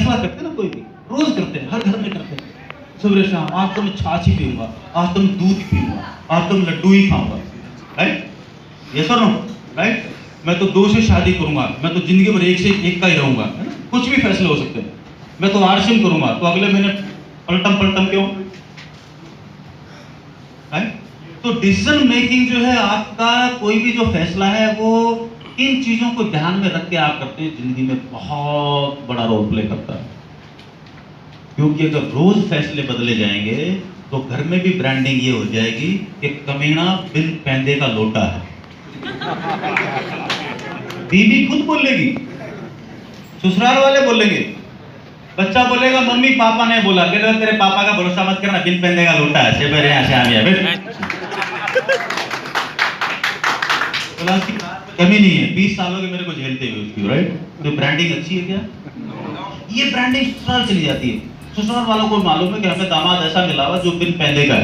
फैसला करते हैं ना कोई भी, रोज करते हैं, हर घर में करते हैं, सुबह शाम, आज तो मैं छाछ ही पीऊंगा, आज तो मैं दूध ही पीऊंगा, आज तो मैं लड्डू ही खाऊंगा, राइट? ये सुनो, राइट? मैं तो 2 से शादी करूंगा, मैं तो जिंदगी भर 1 से 1 का ही रहूंगा, है ना? कुछ भी फैसले हो सकते हैं। मैं तो आरसीएम करूंगा, तो अगले महीने पलटम क्यों, राइट? तो डिसीजन मेकिंग जो है आपका, कोई भी जो फैसला है वो इन चीजों को ध्यान में रख के आप करते हैं, जिंदगी में बहुत बड़ा रोल प्ले करता है। क्योंकि अगर रोज फैसले बदले जाएंगे तो घर में भी ब्रांडिंग ये हो जाएगी कि कमीना बिन पैंदे का लोटा है। बीवी खुद बोलेगी, ससुराल वाले बोलेंगे, बच्चा बोलेगा मम्मी पापा ने बोला, तेरे पापा का भरोसा मत करना, बिन पैंदे का लोटा है, से मेरे यहाँ से आ गया। कमी नहीं है, 20 सालों के मेरे को झेलते हुए उसकी, राइट? तो ब्रांडिंग अच्छी है क्या? ये ब्रांडिंग ससुराल चली जाती है। ससुराल वालों को मालूम है कि हमें दामाद ऐसा मिला हुआ जो बिन पैंदे का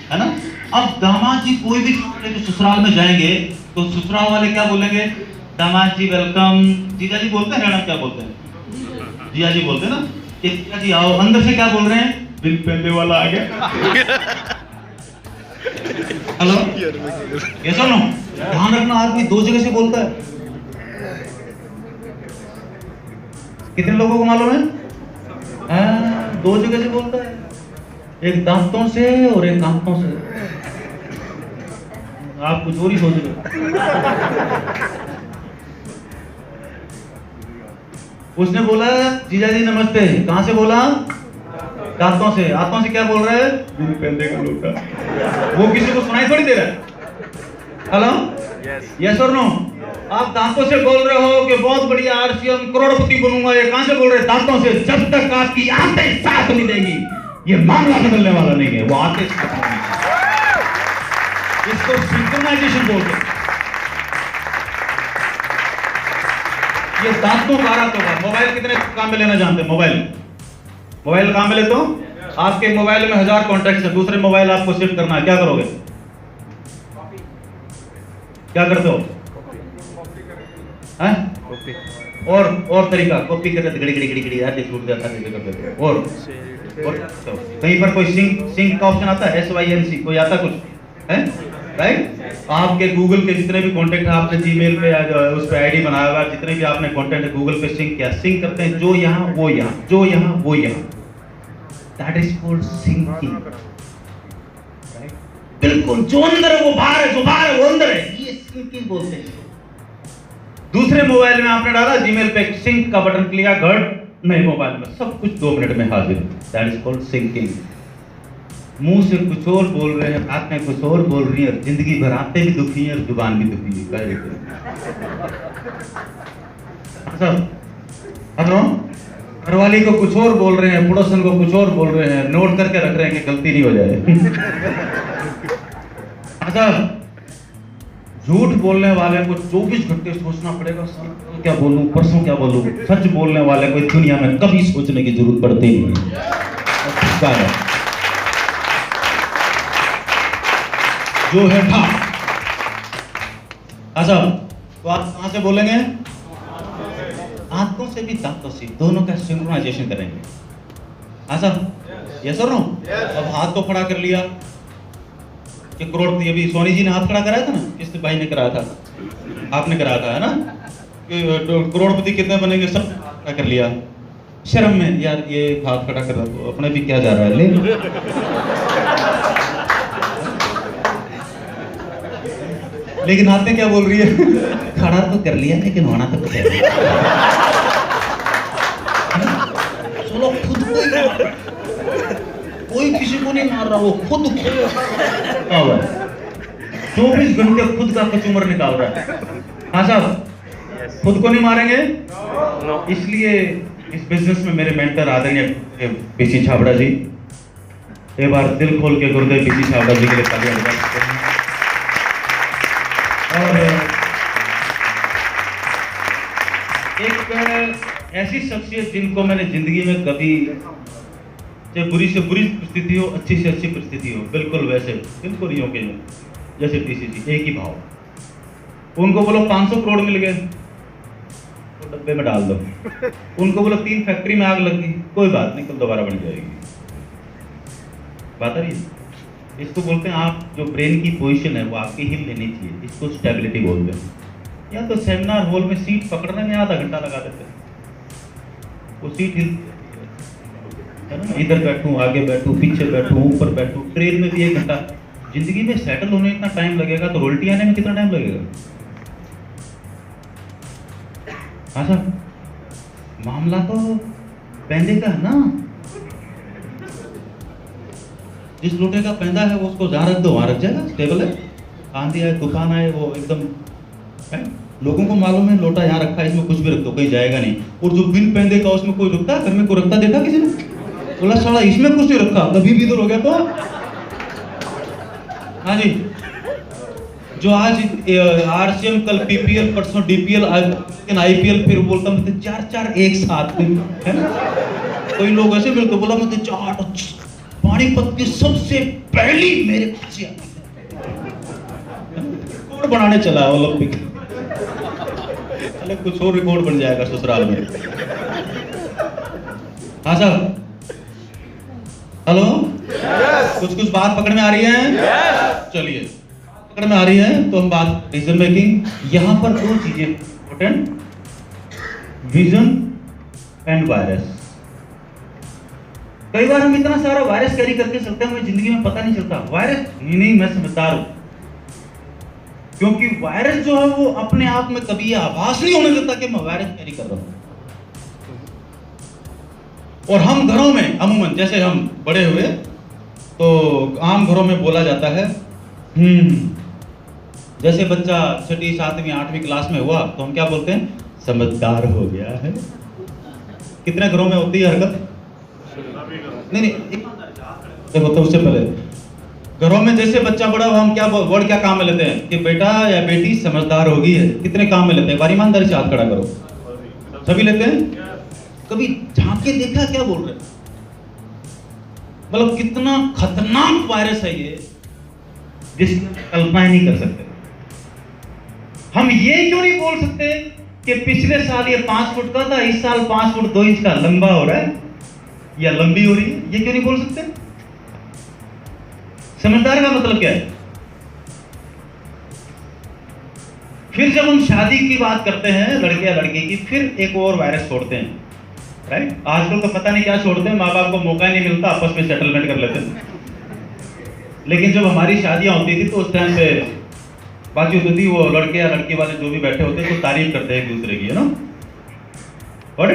है ना? अब दामाद जी कोई भी ससुराल में जाएंगे तो ससुराल वाले क्या बोलेंगे? दामाद जी वेलकम। जीजा जी बोलते हैं, क्या बोलते हैं? जीजा जी बोलते हैं ना, जीजा जी आओ। अंदर से क्या बोल रहे हैं? बिन पैंदे वाला आ गया। हेलो, ये सुनो, ध्यान रखना, आदमी 2 जगह से बोलता है। कितने लोगों को मालूम है? 2 जगह से बोलता है, एक दांतों से और एक आंखों से। आप कुछ और ही सोच रहे। उसने बोला जीजा जी नमस्ते, कहां से बोला? दांतों से। हाथों से क्या बोल रहे हैं? बिन पैंदे का लोटा। वो किसी को सुनाई थोड़ी दे रहा है। हेलो, यस और नो? आप दांतों से बोल रहे हो कि बहुत बढ़िया आरसीएम करोड़पति बनूंगा, ये कहां से बोल रहे हैं? दांतों से। जब तक आपकी आंतें साथ नहीं देगी ये मामला बदलने वाला नहीं है। वो आंतें साथ नहीं, इसको सिंक्रोनाइजेशन बोलते हैं। ये दांतों का आरा होगा। मोबाइल कितने काम में लेना जानते हैं? मोबाइल काम में लेते हो? आपके मोबाइल में 1000 कॉन्टैक्ट्स है, दूसरे मोबाइल आपको शिफ्ट करना है, क्या करोगे? क्या करते हो? और तरीका कॉपी करते, घड़ी यार छूट जाता है। और कहीं पर कोई सिंक का ऑप्शन आता है, SYNC, कोई आता कुछ है? राइट? आपके गूगल के जितने भी कॉन्टेक्ट है, आपने जीमेल पे उस पे आईडी बनाया हुआ, जितने भी आपने कॉन्टेक्ट है गूगल पे सिंक किया, सिंक करते हैं, जो यहाँ वो यहाँ, जो यहाँ वो यहाँ। That is called sinking. बिल्कुल, जो अंदर है वो बाहर है, जो बाहर है वो अंदर है, ये सिंकिंग बोलते हैं। दूसरे मोबाइल में आपने डाला, जीमेल पे सिंक का बटन क्लिक किया, घट नए मोबाइल में सब कुछ 2 मिनट में हाजिर। That is called sinking. मुंह से कुछ और बोल रहे हैं, आंखें कुछ और बोल रही है, जिंदगी भर आंखें भी दुखी है और जुबान भी दुखी है। हेलो, घरवाली को कुछ और बोल रहे हैं, पड़ोसन को कुछ और बोल रहे हैं, नोट करके रख रहे हैं कि गलती नहीं हो जाए। अच्छा, झूठ बोलने वाले को 24 घंटे सोचना पड़ेगा, कल क्या बोलूं, परसों क्या बोलूं। सच बोलने वाले को दुनिया में कभी सोचने की जरूरत पड़ती नहीं है। जो है था। अच्छा, तो आप कहां से बोलेंगे? आंखों से भी दांतों से, दोनों का सिंक्रोनाइजेशन करेंगे। अच्छा, यस और नो? अब हाथ तो खड़ा कर लिया कि करोड़पति, अभी सोनी जी ने हाथ खड़ा कराया था ना, किस भाई ने कराया था? आपने कराया था, है ना? कि करोड़पति कितने बनेंगे, सब खड़ा कर लिया। शर्म में यार ये हाथ खड़ा कर रहा, तो अपने भी क्या जा रहा है, ले। लेकिन आते क्या बोल रही है? खड़ा तो कर लिया लेकिन होना तो कुछ है। चलो, खुद कोई किसी को नहीं मार रहा, वो खुद 24 घंटे खुद का कचूमर निकाल रहा है। हाँ साहब, खुद को नहीं मारेंगे? इसलिए इस बिजनेस में मेरे मेंटर आदरणीय पीसी छाबड़ा जी, एक बार दिल खोल के गुरुदेव पीसी छाबड़ा जी के लिए तालियां बजा सकते हैं। और एक ऐसी शख्सियत जिनको मैंने जिंदगी में कभी, चाहे बुरी से बुरी परिस्थिति हो, अच्छी से अच्छी परिस्थिति हो, बिल्कुल वैसे, बिल्कुल यूं के यूं, जैसे पीसी जी, एक ही भाव। उनको बोलो 500 करोड़ मिल गए, तो डब्बे में डाल दो। उनको बोला 3 फैक्ट्री में आग लग गई, कोई बात नहीं, कल दोबारा बन जाएगी। बात आ रही है? इसको बोलते हैं आप जो ब्रेन की पोजीशन है वो आपकी हिल लेनी चाहिए, इसको स्टेबिलिटी बोलते हैं। या तो सेमिनार हॉल में सीट पकड़ने में आधा घंटा लगा देते हैं, वो सीट हिल है ना, इधर बैठूं, आगे बैठूं, पीछे बैठूं, ऊपर बैठूं, ट्रेन में भी 1 घंटा। जिंदगी में सेटल होने इतना टाइम लगेगा तो रोटी आने में कितना टाइम लगेगा? हाँ सर, मामला तो पैंदे का है ना। जिस लोटे का पैंदा है वो उसको जहाँ रख दो वहाँ रख जाएगा, स्टेबल है। आंधी आए, तूफान आए, वो एकदम है। लोगों को मालूम है लोटा यहाँ रखा है, इसमें कुछ भी रख दो कहीं जाएगा नहीं। और जो बिन पैंदे का उसमें कोई रुकता, घर में कोई रखता देखा किसी ने? बोला साला इसमें कुछ नहीं रखा, कभी भी इधर हो गया तो। हाँ जी, जो आज आरसीएम, कल पीपीएल, परसों डीपीएल, आईपीएल, फिर बोलता मुझे 4 एक साथ है ना। कोई लोग ऐसे मिलते, बोला मुझे 4 पानीपत की सबसे पहली मेरे पास रिकॉर्ड बनाने चला ओलंपिक। चले कुछ और रिकॉर्ड बन जाएगा ससुराल में। हाँ साहब, हेलो, कुछ बात पकड़ में आ रही है? चलिए, पकड़ में आ रही है तो हम बात डिसीजन मेकिंग। यहां पर 2 चीजें इंपॉर्टेंट, विजन एंड वायरस। कई बार हम इतना सारा वायरस कैरी करके चलते हैं, हमें जिंदगी में पता नहीं चलता वायरस ही नहीं, मैं समझदार हूं। क्योंकि वायरस जो है वो अपने आप में कभी ये आभास नहीं होने देता कि मैं वायरस कैरी कर रहा हूं। और हम घरों में अमूमन जैसे हम बड़े हुए तो आम घरों में बोला जाता है जैसे बच्चा 6वीं 7वीं 8वीं क्लास में हुआ तो हम क्या बोलते हैं? समझदार हो गया है। कितने घरों में होती है हरकत? नहीं, देखो तो उससे पहले घरों में जैसे बच्चा बड़ा हुआ हम क्या वर्ड क्या काम में लेते हैं कि बेटा या बेटी समझदार हो गई है। कितने काम में लेते हैं? बारी ईमानदारी से हाथ खड़ा करो। सभी लेते हैं? कभी झांक के देखा क्या बोल रहे? मतलब कितना खतरनाक वायरस है ये, जिसकी कल्पना ही नहीं कर सकते। हम ये क्यों नहीं बोल सकते कि पिछले साल ये 5 फुट का था, इस साल 5 फुट 2 इंच का लंबा हो रहा है या लंबी हो रही है? ये क्यों नहीं बोल सकते? समझदार का मतलब क्या है? फिर जब हम शादी की बात करते हैं लड़के या लड़की की, फिर एक और वायरस छोड़ते हैं, राइट? आजकल तो पता नहीं क्या छोड़ते हैं, माँ बाप को मौका नहीं मिलता, आपस में सेटलमेंट कर लेते हैं। लेकिन जब हमारी शादियां होती थी तो उस टाइम पे बाकी होती थी, वो लड़के या लड़की वाले जो भी बैठे होते हैं तो तारीफ करते हैं एक दूसरे की, है ना? और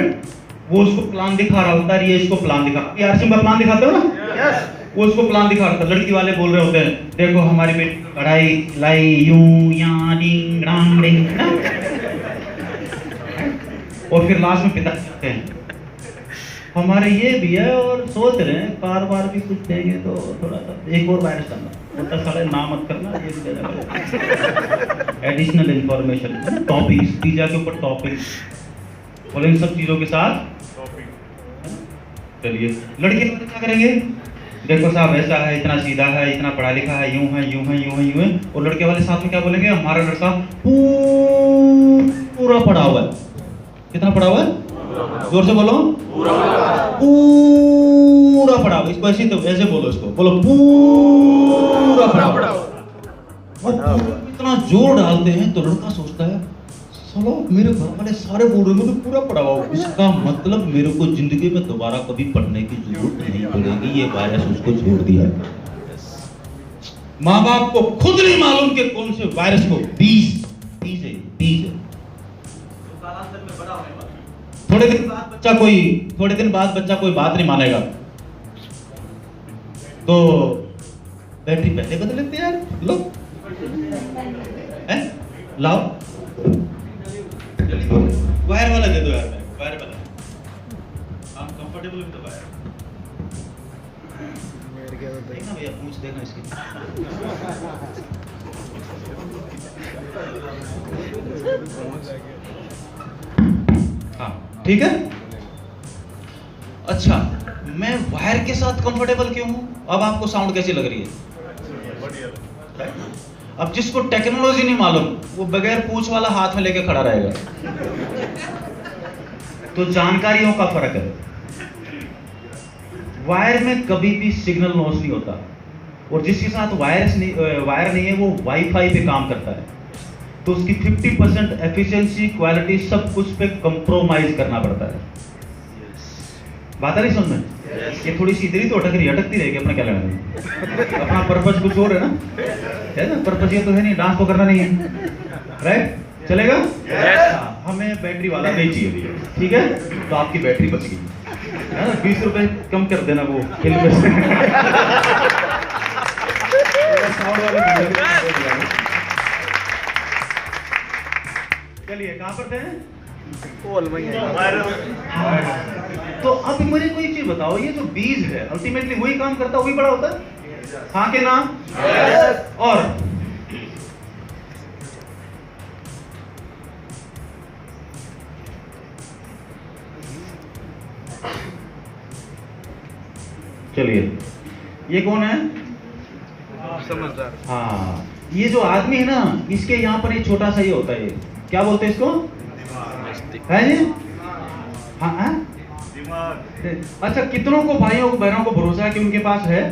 वो उसको प्लान दिखा रहा होता है, ये इसको प्लान दिखा, यार सिंह प्लान दिखाते हो ना? yes. वो उसको प्लान दिखा रहा था, लड़की वाले बोल रहे होते हैं देखो हमारी बेटी कढ़ाई लाई यूं या डिंग डांग डिंग ना। और फिर लास्ट में पिता कहते हैं हमारे ये भी है और सोच रहे हैं बार भी कुछ देंगे तो थोड़ा सा एक और वायरस करना, उल्टा साले ना मत करना, ये भी देना एडिशनल इंफॉर्मेशन, टॉपिक्स, पिज्जा के ऊपर टॉपिक्स, और इन सब चीजों के साथ। चलिए लड़के क्या करेंगे? देखो साहब ऐसा है, इतना सीधा है, इतना पढ़ा लिखा है, यूं है यूं है यूं है यूं है। और लड़के वाले साथ में क्या बोलेंगे? हमारा लड़का पूरा पढ़ा हुआ है। कितना पढ़ा हुआ है? जोर से बोलो। पूरा पढ़ा हुआ। इसको ऐसे तो ऐसे बोलो, इसको बोलो पूरा पढ़ा हुआ। इतना जोर डालते हैं तो लड़का सोचता है साला मेरे घर वाले सारे बोल रहे हैं तो पूरा पढ़ा हुआ, इसका मतलब मेरे को जिंदगी में दोबारा कभी पढ़ने की जरूरत नहीं पड़ेगी। ये वायरस उसको छोड़ दिया है। माँ बाप को खुद नहीं मालूम कि कौन से वायरस को बीज है। थोड़े दिन बाद बच्चा कोई बात नहीं मानेगा तो बैटरी पहले बदल लेते हैं यार। लो लाओ वायर वाला दे दो यार, वायर वाला। I'm comfortable with the wire। देखना भैया, पूछ देखना इसकी। हाँ ठीक है। अच्छा मैं वायर के साथ कंफर्टेबल क्यों हूं? अब आपको साउंड कैसी लग रही है? अब जिसको टेक्नोलॉजी नहीं मालूम वो बगैर पूछ वाला हाथ में लेके खड़ा रहेगा। तो जानकारियों का फर्क है। वायर में कभी भी सिग्नल लॉस नहीं होता, और जिसके साथ वायर नहीं है वो वाईफाई पे काम करता है, तो उसकी 50% एफिशिएंसी, क्वालिटी, सब कुछ पे कंप्रोमाइज करना पड़ता है। बात आ रही समझ में? ये थोड़ी सी इधर ही तो अटकती रहेगी, अपना क्या लेना है? अपना पर्पज कुछ और है ना, पर्पज ये तो है नहीं, डांस तो करना नहीं है, राइट? चलेगा? हमें बैटरी वाला नहीं चाहिए भैया, ठीक है? तो आपकी बैटरी बच गई है ना, 20 रुपए कम कर देना वो फिल्म में। चलिए, कहाँ पर थे? तो अब मुझे कोई चीज बताओ, ये जो बीज है अल्टीमेटली वही काम करता है, वही बड़ा होता है, हाँ के ना? और चलिए, ये कौन है? समझदार। हाँ, ये जो आदमी है ना, इसके यहाँ पर एक छोटा सा ये होता है, क्या बोलते हैं इसको? है ये? हाँ हाँ? अच्छा, कितनों को भाइयों को बहनों को भरोसा है कि उनके पास है?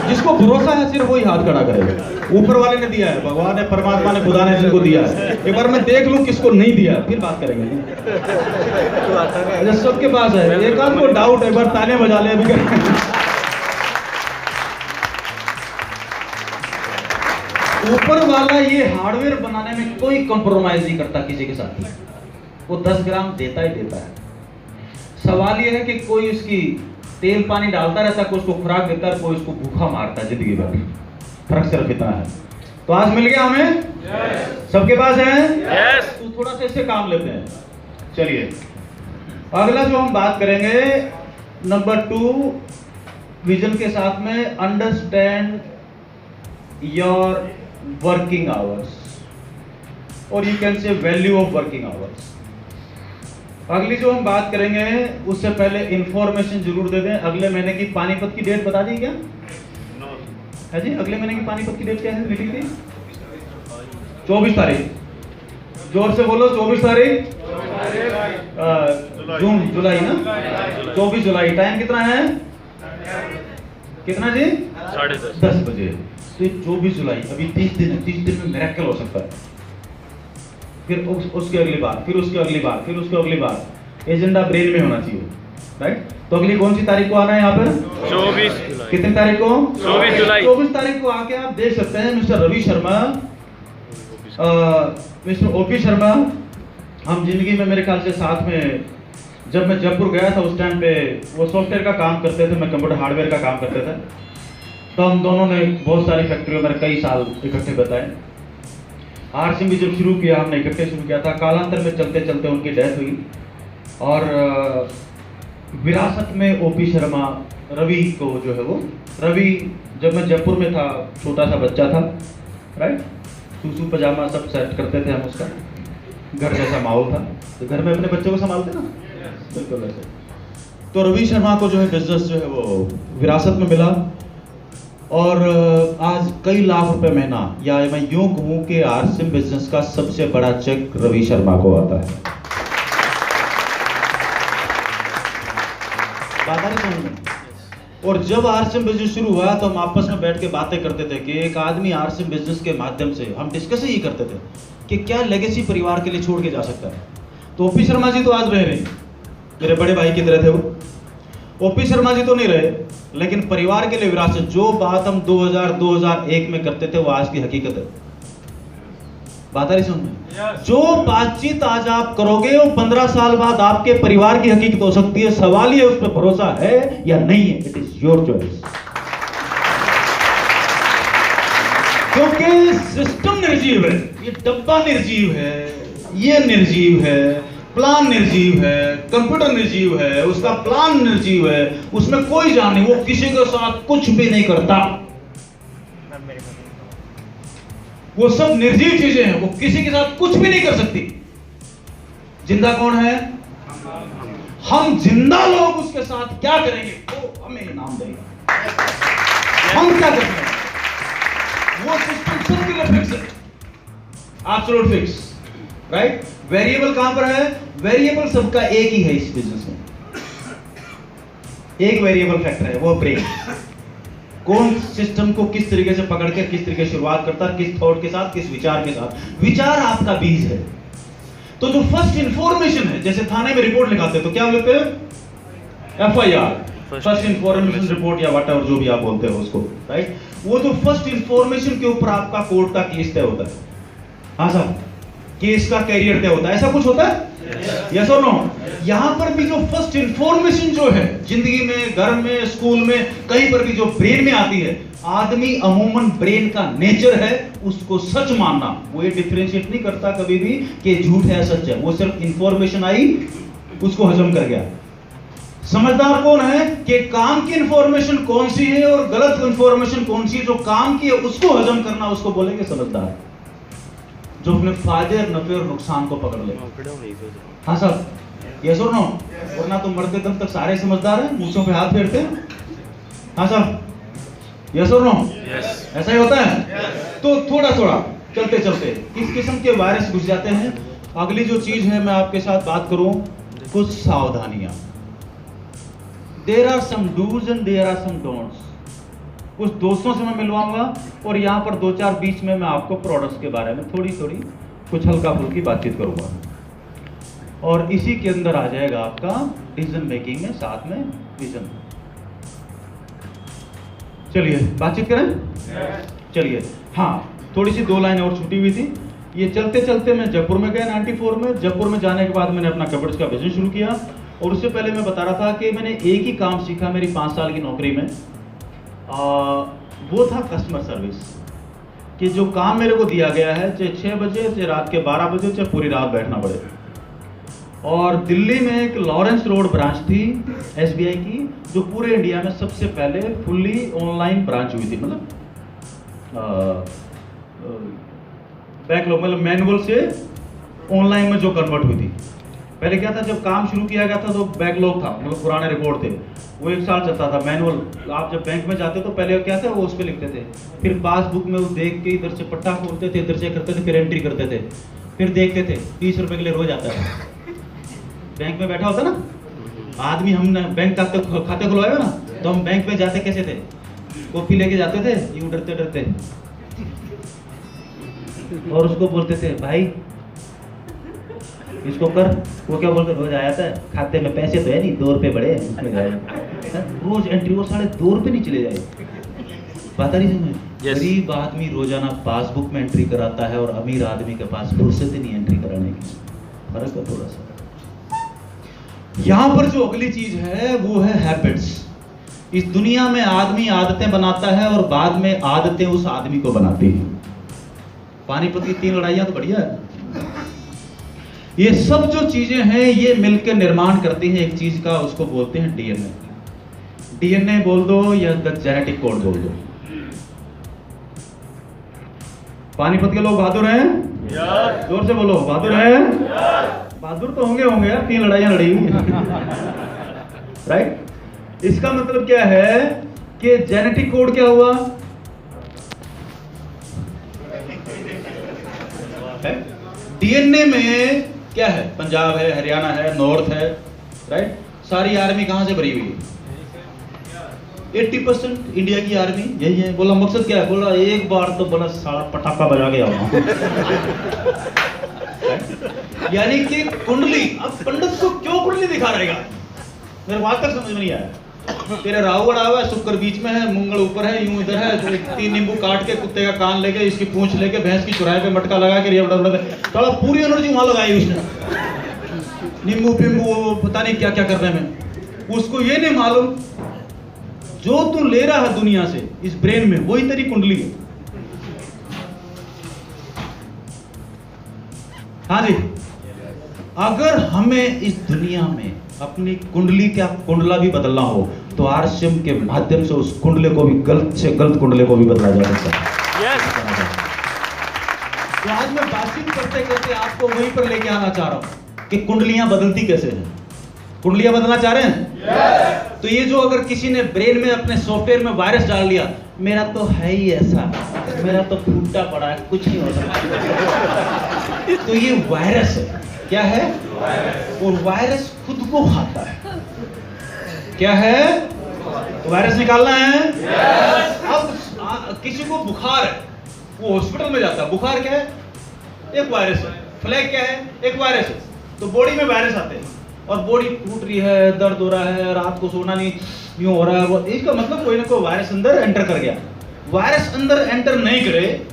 जिसको भरोसा है सिर्फ वही हाथ खड़ा करेगा। ऊपर वाले ने दिया है, भगवान ने, परमात्मा ने, खुदा ने जिनको दिया है, एक बार मैं देख लूं किसको नहीं दिया, फिर बात करेंगे। अच्छा, सबके पास है, एक आध को डाउट है, एक बार ताने बजा ले अभी। ऊपर वाला ये हार्डवेयर बनाने में कोई कंप्रोमाइज नहीं करता किसी के साथ, वो 10 ग्राम देता ही देता है। सवाल ये है कि कोई उसकी तेल पानी डालता रहता है, कोई उसको खुराक देता है, कोई उसको भूखा मारता है जिंदगी भर। फर्क सिर्फ इतना है। तो आज मिल गया हमें? सबके पास है? तो थोड़ा सा इससे काम लेते हैं। चलिए, अगला जो हम बात करेंगे, नंबर 2 विजन के साथ में, अंडरस्टैंड योर वर्किंग आवर्स, और you can say value of working hours. अगली जो हम बात करेंगे, उससे पहले इंफॉर्मेशन जरूर दे दें, अगले महीने की पानीपत की डेट बता दी क्या? है जी, अगले महीने की पानीपत की डेट क्या है? मिली थी 24 तारीख। जोर से बोलो, 24 तारीख जुलाई ना, 24 जुलाई। टाइम कितना है? कितना जी? 10:30 बजे। तो 24 जुलाई, अभी 30 दिन है, 30 दिन में मिरेकल हो सकता है। फिर उसके अगली बार, फिर उसके अगली बार, फिर उसके अगली बार। एजेंडा ब्रेन में होना चाहिए, राइट? तो अगली कौन सी तारीख को आना है यहाँ पर? 24 जुलाई। कितनी तारीख को? 24 जुलाई। 24 तारीख को आके आप देख सकते हैं mister Ravi Sharma, mister OP Sharma. हम जिंदगी में मेरे ख्याल से साथ में, जब मैं जयपुर गया था उस टाइम पे वो सॉफ्टवेयर का काम करते थे, मैं कंप्यूटर हार्डवेयर का काम करते थे। तो हम दोनों ने बहुत सारी फैक्ट्रियों में कई साल इकट्ठे बताए। आरसीएम भी जब शुरू किया, हमने इकट्ठे शुरू किया था। कालांतर में चलते चलते उनकी डेथ हुई, और विरासत में ओपी शर्मा, रवि को जो है वो, रवि जब मैं जयपुर में था, छोटा सा बच्चा था, राइट? सूसू पजामा सब सेट करते थे हम, उसका घर जैसा माहौल था। तो घर में अपने बच्चों को संभालते ना, बिल्कुल वैसे। तो रवि शर्मा को जो है बिजनेस जो है वो विरासत में मिला, और आज कई लाख रुपए महीना, या मैं यूं कहूं कि आरसीएम बिजनेस का सबसे बड़ा चेक रवि शर्मा को आता है। बात आ रही समझ में? और जब आरसीएम बिजनेस शुरू हुआ तो हम आपस में बैठ के बातें करते थे कि एक आदमी आरसीएम बिजनेस के माध्यम से, हम डिस्कस ही करते थे कि क्या लेगेसी परिवार के लिए छोड़ के जा सकता है। तो ओपी शर्मा जी तो आज रह रहे, मेरे बड़े भाई की तरह थे वो। ओपी शर्मा जी तो नहीं रहे, लेकिन परिवार के लिए विरासत, जो बात हम 2000-2001 में करते थे वो आज की हकीकत है। बात आ रही समझ में? जो बातचीत आज आप करोगे वो 15 साल बाद आपके परिवार की हकीकत हो सकती है। सवाल ये उस पर भरोसा है या नहीं है, इट इज योर चॉइस। क्योंकि सिस्टम निर्जीव है, ये डब्बा निर्जीव है, ये निर्जीव है, प्लान निर्जीव है, कंप्यूटर निर्जीव है, उसका प्लान निर्जीव है, उसमें कोई जान नहीं, वो किसी के साथ कुछ भी नहीं करता। वो सब निर्जीव चीजें हैं, वो किसी के साथ कुछ भी नहीं कर सकती। जिंदा कौन है? हम जिंदा लोग उसके साथ क्या करेंगे वो हमें इनाम देगा। हम क्या करते हैं वो सिस्टम सबके लिए फिक्स है, एब्सोल्यूट फिक्स। राइट? वेरिएबल कहां पर है? वेरिएबल सबका एक ही है इस बिजनेस में, एक वेरिएबल फैक्टर है, वो ब्रेन। कौन सिस्टम को किस तरीके से पकड़ के किस तरीके से शुरुआत करता है, किस थॉट के साथ, किस विचार के साथ। विचार आपका बीज है। तो जो फर्स्ट इंफॉर्मेशन है, जैसे थाने में रिपोर्ट लिखाते हैं तो क्या बोलते हैं? FIR, फर्स्ट इंफॉर्मेशन रिपोर्ट, या व्हाटएवर जो भी आप बोलते हो उसको, राइट? वो जो फर्स्ट इंफॉर्मेशन के ऊपर आपका कोर्ट का केस तय होता है। हाँ साहब, केस का कैरियर तय होता है, ऐसा कुछ होता है? यस और नो? यहां पर भी जो फर्स्ट इंफॉर्मेशन जो है जिंदगी में, घर में, स्कूल में, कहीं पर भी जो ब्रेन में आती है, आदमी अमूमन ब्रेन का नेचर है उसको सच मानना। वो ये डिफरेंशिएट नहीं करता कभी भी कि झूठ है सच है, वो सिर्फ इंफॉर्मेशन आई उसको हजम कर गया। समझदार कौन है कि काम की इंफॉर्मेशन कौन सी है और गलत इंफॉर्मेशन कौन सी है। जो काम की है उसको हजम करना, उसको बोलेंगे समझदार। जो अपने फायदे और नफे और नुकसान को पकड़ ले। हाँ साहब, यस और नो? वरना तो मरते दम तक सारे समझदार हैं, मूंछों पे हाथ फेरते हैं। हाँ साहब, यस और नो? ऐसा ही होता है। तो थोड़ा थोड़ा चलते चलते किस किस्म के वायरस घुस जाते हैं। अगली जो चीज है मैं आपके साथ बात करूं, कुछ सावधानियां। There are some dos and there are some don'ts. कुछ दोस्तों से मैं मिलवाऊंगा और यहाँ पर दो चार बीच में मैं आपको प्रोडक्ट्स के बारे में थोड़ी थोड़ी कुछ हल्का फुल्की बातचीत करूंगा, और इसी के अंदर आ जाएगा आपका डिसीजन मेकिंग में साथ में विजन। चलिए बातचीत करें। चलिए, हाँ, थोड़ी सी दो लाइन और छूटी हुई थी। ये चलते चलते मैं जयपुर में गया 94 में। जयपुर में जाने के बाद मैंने अपना कपड़े का बिजनेस शुरू किया, और उससे पहले मैं बता रहा था कि मैंने एक ही काम सीखा मेरी 5 साल की नौकरी में। वो था कस्टमर सर्विस। कि जो काम मेरे को दिया गया है, चाहे 6 बजे, चाहे रात के 12 बजे, चाहे पूरी रात बैठना पड़े। और दिल्ली में एक लॉरेंस रोड ब्रांच थी SBI की, जो पूरे इंडिया में सबसे पहले फुल्ली ऑनलाइन ब्रांच हुई थी। मतलब बैकलॉग, मतलब मैनुअल से ऑनलाइन में जो कन्वर्ट हुई थी। पहले क्या था, जब काम शुरू किया गया था तो बैकलॉग था, मतलब पुराने रिकॉर्ड थे, वो 1 साल चलता था मैनुअल। आप जब बैंक में जाते तो पहले क्या था, वो उस पर लिखते थे, फिर पासबुक में वो देख के इधर से पट्टा खोलते थे, इधर से करते थे, फिर एंट्री करते थे, फिर देखते थे 30 रुपए के लिए रोज आता है। बैंक में बैठा होता ना आदमी, हमने बैंक खाते खुलवाए हो ना, तो हम बैंक में जाते कैसे थे, कॉफी लेके जाते थे यूं डरते डरते, और उसको बोलते थे भाई इसको कर। वो क्या बोलते, रोज आया था, खाते में पैसे तो है नहीं, 2 रुपए बड़े हैं उसमें गए। रोज एंट्री, वो 2.5 रुपए नहीं चले जाए। पता नहीं समझ। गरीब आदमी रोजाना पासबुक में एंट्री कराता है, और अमीर आदमी के पास फुर्सत ही नहीं एंट्री कराने की। फर्क है थोड़ा सा। यहां पर जो अगली चीज है वो है हैबिट्स। इस दुनिया में आदमी आदतें बनाता है, और बाद में आदतें उस आदमी को बनाती हैं। पानीपत की 3 लड़ाइयां तो बढ़िया है। ये सब जो चीजें हैं ये मिलकर निर्माण करती हैं एक चीज का, उसको बोलते हैं DNA। DNA बोल दो या द जेनेटिक कोड बोल दो। पानीपत के लोग बहादुर हैं? जोर से बोलो, बहादुर हैं? बहादुर तो होंगे यार, 3 लड़ाइयां लड़ी हुई राइट। इसका मतलब क्या है कि जेनेटिक कोड क्या हुआ है? DNA में क्या है, पंजाब है, हरियाणा है, नॉर्थ है, राइट। सारी आर्मी कहां से भरी हुई है? 80% इंडिया की आर्मी यही है। बोला मकसद क्या है? बोला एक बार तो बोला साला पटाखा बजा के आऊंगा। यानी कि कुंडली, अब पंडित को क्यों कुंडली दिखा रहेगा, मेरे बात तक समझ में नहीं आया। तेरे राहु गड़ा हुआ है, शुक्र बीच में है, मंगल ऊपर है, यूं इधर है, तो 3 नींबू काट के कुत्ते का कान लेके, इसकी पूंछ लेके, भैंस की चुराहे पे मटका लगा के साला पूरी एनर्जी वहां लगाई उसने, नींबू फिंबू पता नहीं क्या क्या कर रहे हैं। उसको ये नहीं मालूम जो तू ले रहा है दुनिया से इस ब्रेन में, वही तेरी कुंडली है। हाँ जी, अगर हमें इस दुनिया में अपनी कुंडली का कुंडला भी बदलना हो तो आरसीएम के माध्यम से उस कुंडले को भी, गलत से गलत कुंडले को भी बदला जा सकता है। तो आज मैं बातचीत करते करते आपको वहीं पर लेके आना चाह रहा हूं कि कुंडलियां बदलती कैसे हैं। कुंडलियां बदलना चाह रहे हैं? तो ये जो अगर किसी ने ब्रेन में अपने सॉफ्टवेयर में वायरस डाल लिया, मेरा तो है ही ऐसा, मेरा तो फूटा पड़ा है, कुछ नहीं हो सकता, तो ये वायरस है। क्या है? और वायरस खुद को खाता है। क्या है? तो वायरस निकालना है। अब किसी को बुखार है, वो हॉस्पिटल में जाता है। बुखार क्या है? एक वायरस है। फ्लैग क्या है? एक वायरस है। तो बॉडी में वायरस आते हैं और बॉडी टूट रही है, दर्द हो रहा है, रात को सोना नहीं यूं हो रहा है, वो इसका मतलब कोई ना कोई वायरस अंदर एंटर कर गया। वायरस अंदर एंटर नहीं करे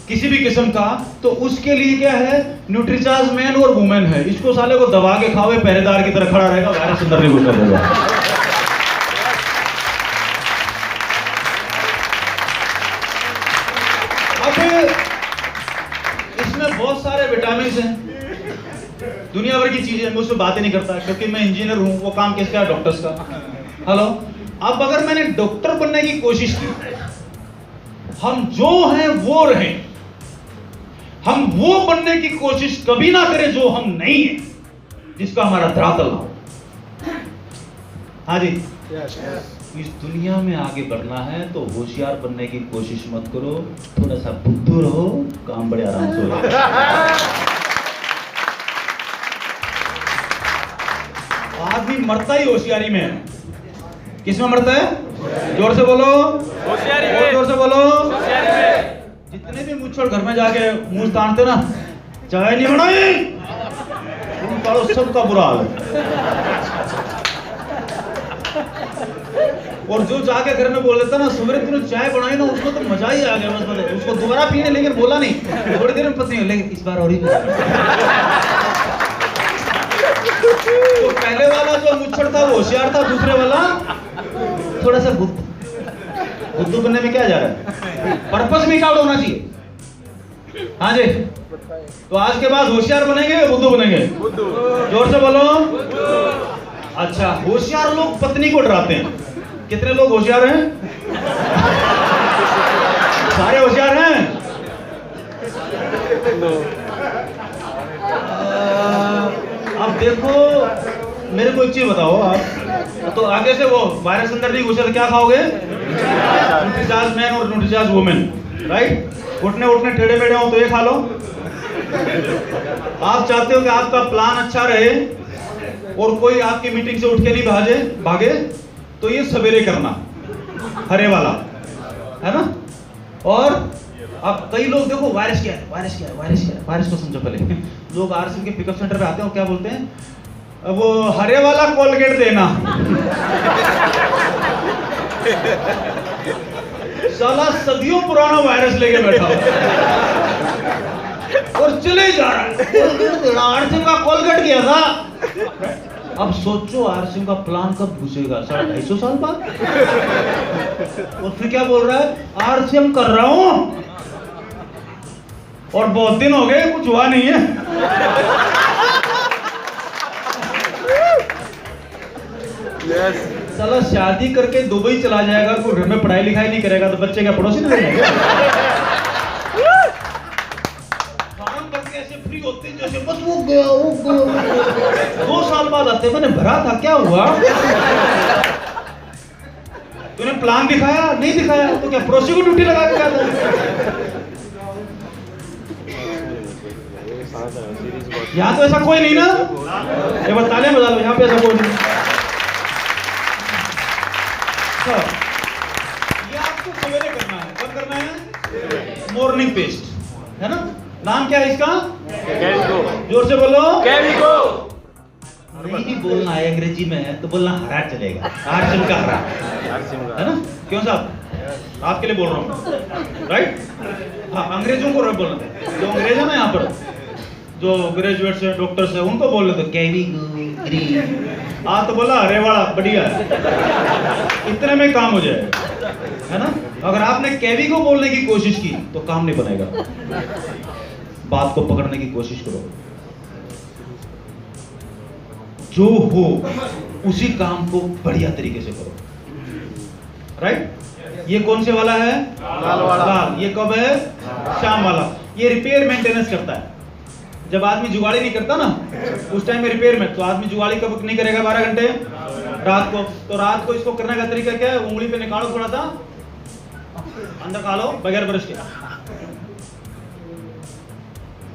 किसी भी किस्म का, तो उसके लिए क्या है? न्यूट्रीचार्ज मैन और वुमेन है। इसको साले को दबा के खाओ, पहरेदार की तरह खड़ा रहेगा, वायरस अंदर नहीं घुस देगा। अब इसमें बहुत सारे विटामिन हैं, दुनिया भर की चीजें, मैं उसमें बातें नहीं करता क्योंकि मैं इंजीनियर हूं। वो काम किसका है? डॉक्टर्स का। हेलो, अब अगर मैंने डॉक्टर बनने की कोशिश की, हम जो हैं वो रहें, हम वो बनने की कोशिश कभी ना करें जो हम नहीं है, जिसका हमारा धरातल हो। हाँ जी, इस दुनिया में आगे बढ़ना है तो होशियार बनने की कोशिश मत करो, थोड़ा सा बुद्धू रहो, काम बड़े आराम से हो जाएगा। आदमी मरता ही होशियारी में है। किसमें मरता है? जोर से बोलो। होशियारी और में। जोर से बोलो। होशियारी में। जितने भी मुझ छोड़ घर में जाके मुंह तानते ना, चाय नहीं बनाई, उन सबका बुरा हाल है। और जो जाके घर में बोल देता ना, सवेरे तूने चाय बनाई ना, उसको तो मजा ही आ गया। बस मतलब उसको दोबारा पीने, लेकिन बोला नहीं, थोड़ी देर में पत्नी हो, लेकिन इस बार और ही तो पहले वाला जो मुच्छड़ था वो होशियार था, दूसरे वाला थोड़ा सा बुद्धू बनने में क्या जा रहा है? पर्पस भी आउट होना चाहिए। हाँ जी, तो आज के बाद होशियार बनेंगे या बुद्धू बनेंगे? जोर से बोलो। अच्छा, होशियार लोग पत्नी को डराते हैं। कितने लोग होशियार हैं? सारे होशियार हैं? अब देखो, मेरे को एक चीज बताओ आप, तो आगे से वो वायरस अंदर नहीं घुसे तो क्या खाओगे? न्यूट्रीचार्ज मैन और न्यूट्रीचार्ज वुमेन, राइट? उठने उठने टेढ़े मेढ़े हो तो ये खा लो। आप चाहते हो कि आपका प्लान अच्छा रहे और कोई आपकी मीटिंग से उठ के नहीं भागे, तो ये सवेरे करना, हरे वाला, है ना? और अब कई लोग देखो, वायरस क्या है, वायरस क्या है, वायरस क्या है, वायरस को समझो पहले। लोग आरसीएम के पिकअप सेंटर पे आते हैं और क्या बोलते हैं? वो हरे वाला कोलगेट देना। साला सदियों पुराना वायरस लेके बैठा और चले जा रहा है। कोलगेट देना, आरसीएम का कोलगेट किया था। अब सोचो आरसीएम का प्लान कब घुसेगा? 250 साल बाद। और फिर क्या बोल रहा है? आरसीएम कर रहा हूं और बहुत दिन हो गए, कुछ हुआ नहीं है। साला शादी करके दुबई चला जाएगा, कोई घर में पढ़ाई लिखाई नहीं करेगा, तो बच्चे क्या पड़ोसी नहीं रहेंगे? फॉर्म भर के ऐसे फ्री होते हैं जैसे बस वो गया 2 साल बाद आते, मैंने भरा था, क्या हुआ? तूने प्लान दिखाया? नहीं दिखाया तो क्या पड़ोसी को ड्यूटी लगा के क्या था? यहाँ तो ऐसा कोई नहीं ना? ये बार तालियां बजा लो, यहाँ पे ऐसा कोई नहीं। ये आपको सवेरे करना है। कब करना है? मॉर्निंग पेस्ट, है ना? नाम क्या है इसका? कैविको। जोर से बोलो। कैविको। नहीं भी बोलना है, अंग्रेजी में है तो बोलना हरा चलेगा। आरसीएम का हरा, है ना? क्यों साहब? आपके लिए बोल रहा हूँ, राइट? हाँ, अंग्रेजों को बोलना, जो अंग्रेज है ना यहाँ पर, जो ग्रेजुएट्स हैं, डॉक्टर्स हैं, उनको बोल रहे थे कैविको ग्रीन। आज तो बोला अरे वाला बढ़िया है, इतने में काम हो जाएगा, है ना? अगर आपने कैविको बोलने की कोशिश की तो काम नहीं बनेगा। बात को पकड़ने की कोशिश करो, जो हो उसी काम को बढ़िया तरीके से करो, राइट? ये कौन से वाला है? लाल। ये कब है? शाम वाला। ये रिपेयर मेंटेनेंस करता है। जब आदमी जुगाड़ी नहीं करता ना, उस टाइम में रिपेयर में, तो आदमी जुगाड़ी कब नहीं करेगा? 12 घंटे रात को। तो रात को इसको करने का तरीका क्या है? उंगली पे निकालो, थोड़ा सा अंदर खा लो बगैर ब्रश के,